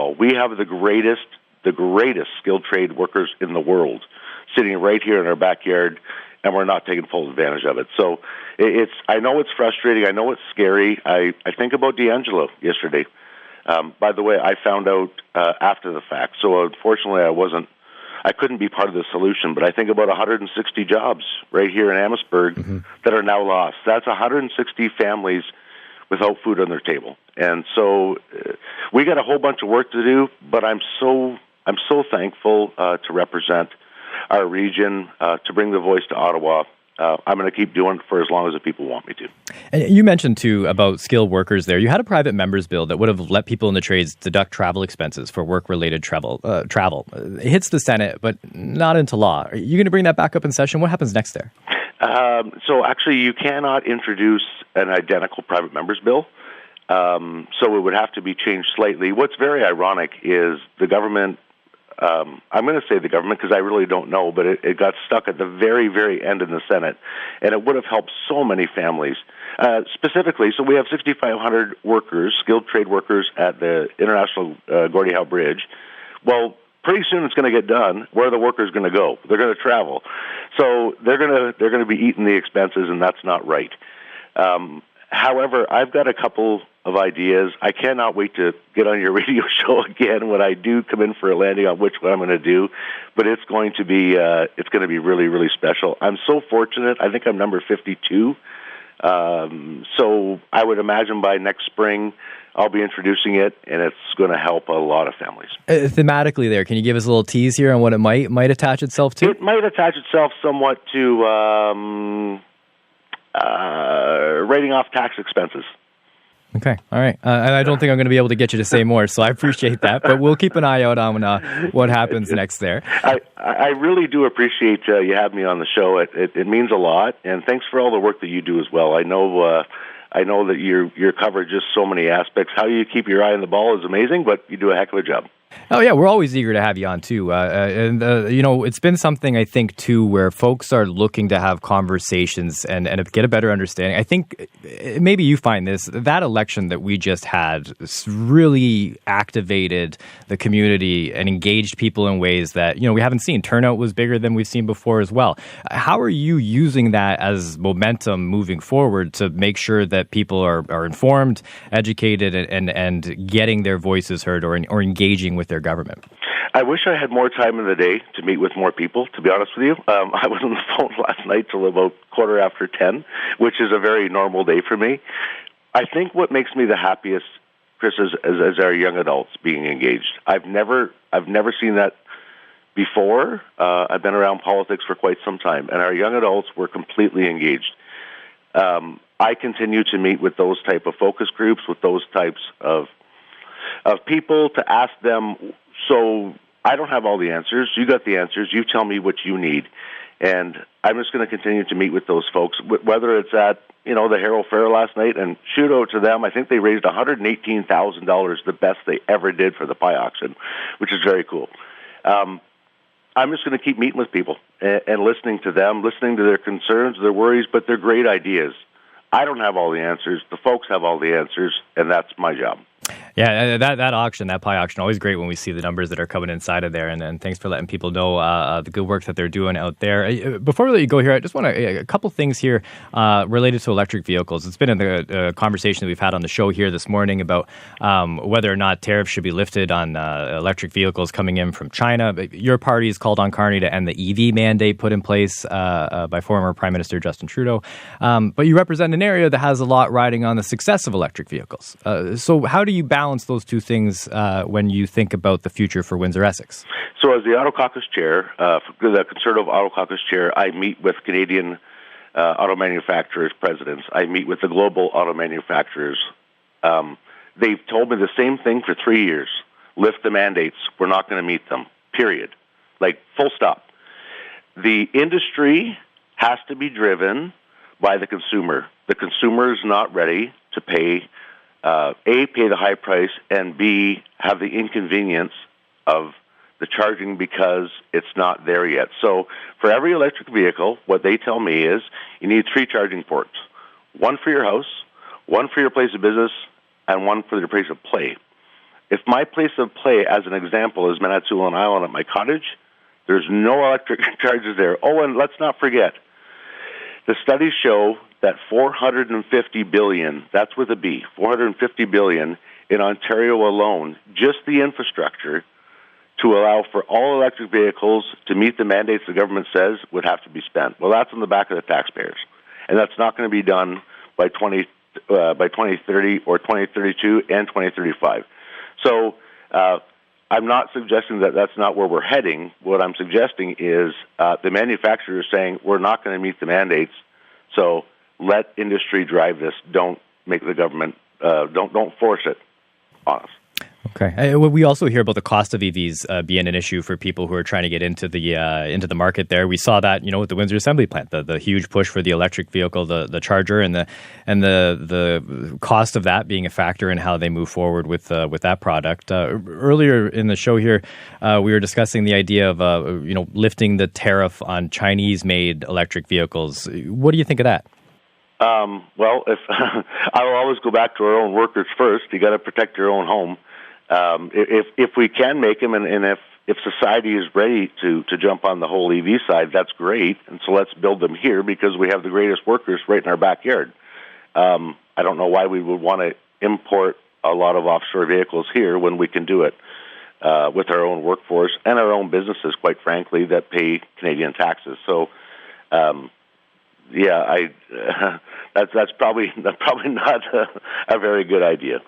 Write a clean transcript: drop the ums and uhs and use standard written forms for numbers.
asphalt. We have the greatest skilled trade workers in the world sitting right here in our backyard, and we're not taking full advantage of it. So I know it's frustrating. I know it's scary. I think about D'Angelo yesterday. By the way, I found out after the fact. So unfortunately, I couldn't be part of the solution, but I think about 160 jobs right here in Amherstburg that are now lost. That's 160 families without food on their table. And so we got a whole bunch of work to do, but I'm so thankful to represent our region, to bring the voice to Ottawa. I'm going to keep doing it for as long as the people want me to. And you mentioned, too, about skilled workers there. You had a private member's bill that would have let people in the trades deduct travel expenses for work-related travel. It hits the Senate, but not into law. Are you going to bring that back up in session? What happens next there? So actually, you cannot introduce an identical private member's bill. So it would have to be changed slightly. What's very ironic is the government, I'm going to say the government because I really don't know, but it got stuck at the very, very end in the Senate, and it would have helped so many families. Specifically, so we have 6,500 workers, skilled trade workers at the International Gordie Howe Bridge. Well, pretty soon it's going to get done. Where are the workers going to go? They're going to travel. So they're going to be eating the expenses, and that's not right. However, I've got a couple of ideas. I cannot wait to get on your radio show again when I do come in for a landing on which one I'm going to do. But it's going to be really, really special. I'm so fortunate. I think I'm number 52. So I would imagine by next spring I'll be introducing it, and it's going to help a lot of families. Thematically there, can you give us a little tease here on what it might attach itself to? It might attach itself somewhat to writing off tax expenses. Okay, all right. I don't think I'm going to be able to get you to say more, so I appreciate that. But we'll keep an eye out on what happens next there. I really do appreciate you having me on the show. It means a lot, and thanks for all the work that you do as well. I know that you're covered just so many aspects. How you keep your eye on the ball is amazing, but you do a heck of a job. Oh, yeah, we're always eager to have you on, too. It's been something, I think, too, where folks are looking to have conversations and get a better understanding. I think maybe you find that election that we just had really activated the community and engaged people in ways that, we haven't seen. Turnout was bigger than we've seen before as well. How are you using that as momentum moving forward to make sure that people are informed, educated, and getting their voices heard or engaging with their government? I wish I had more time in the day to meet with more people, to be honest with you. I was on the phone last night till about 10:15, which is a very normal day for me. I think what makes me the happiest, Chris, is our young adults being engaged. I've never seen that before. I've been around politics for quite some time, and our young adults were completely engaged. I continue to meet with those type of focus groups, with those types of people to ask them, so I don't have all the answers. You got the answers. You tell me what you need. And I'm just going to continue to meet with those folks, whether it's at, the Harrow Fair last night, and shoot out to them. I think they raised $118,000, the best they ever did for the pie auction, which is very cool. I'm just going to keep meeting with people and listening to them, listening to their concerns, their worries, but they're great ideas. I don't have all the answers. The folks have all the answers, and that's my job. Yeah, that pie auction, always great when we see the numbers that are coming inside of there. And thanks for letting people know the good work that they're doing out there. Before we let you go here, I just want a couple things here related to electric vehicles. It's been in the conversation that we've had on the show here this morning about whether or not tariffs should be lifted on electric vehicles coming in from China. Your party has called on Carney to end the EV mandate put in place by former Prime Minister Justin Trudeau. But you represent an area that has a lot riding on the success of electric vehicles. So how do you balance those two things when you think about the future for Windsor Essex? So as the Auto Caucus Chair, the Conservative Auto Caucus Chair, I meet with Canadian auto manufacturers' presidents. I meet with the global auto manufacturers. They've told me the same thing for 3 years. Lift the mandates. We're not going to meet them, period. Full stop. The industry has to be driven by the consumer. The consumer is not ready to pay pay the high price, and B, have the inconvenience of the charging because it's not there yet. So for every electric vehicle, what they tell me is you need 3 charging ports. One for your house, one for your place of business, and one for your place of play. If my place of play, as an example, is Manitoulin Island at my cottage, there's no electric charges there. Oh, and let's not forget, the studies show that $450 billion, that's with a B, $450 billion in Ontario alone, just the infrastructure to allow for all electric vehicles to meet the mandates the government says would have to be spent. Well, that's on the back of the taxpayers. And that's not going to be done by 2030 or 2032 and 2035. So I'm not suggesting that that's not where we're heading. What I'm suggesting is the manufacturers saying we're not going to meet the mandates, so let industry drive this. Don't make the government, don't force it on us. Okay. We also hear about the cost of EVs being an issue for people who are trying to get into the market there. We saw that, with the Windsor Assembly Plant, the huge push for the electric vehicle, the charger, and the cost of that being a factor in how they move forward with that product. Earlier in the show here, we were discussing the idea of lifting the tariff on Chinese-made electric vehicles. What do you think of that? Well, if I will always go back to our own workers first. You got to protect your own home. If we can make them, and if society is ready to jump on the whole EV side, that's great. And so let's build them here because we have the greatest workers right in our backyard. I don't know why we would want to import a lot of offshore vehicles here when we can do it with our own workforce and our own businesses, quite frankly, that pay Canadian taxes. So, that's probably not a very good idea.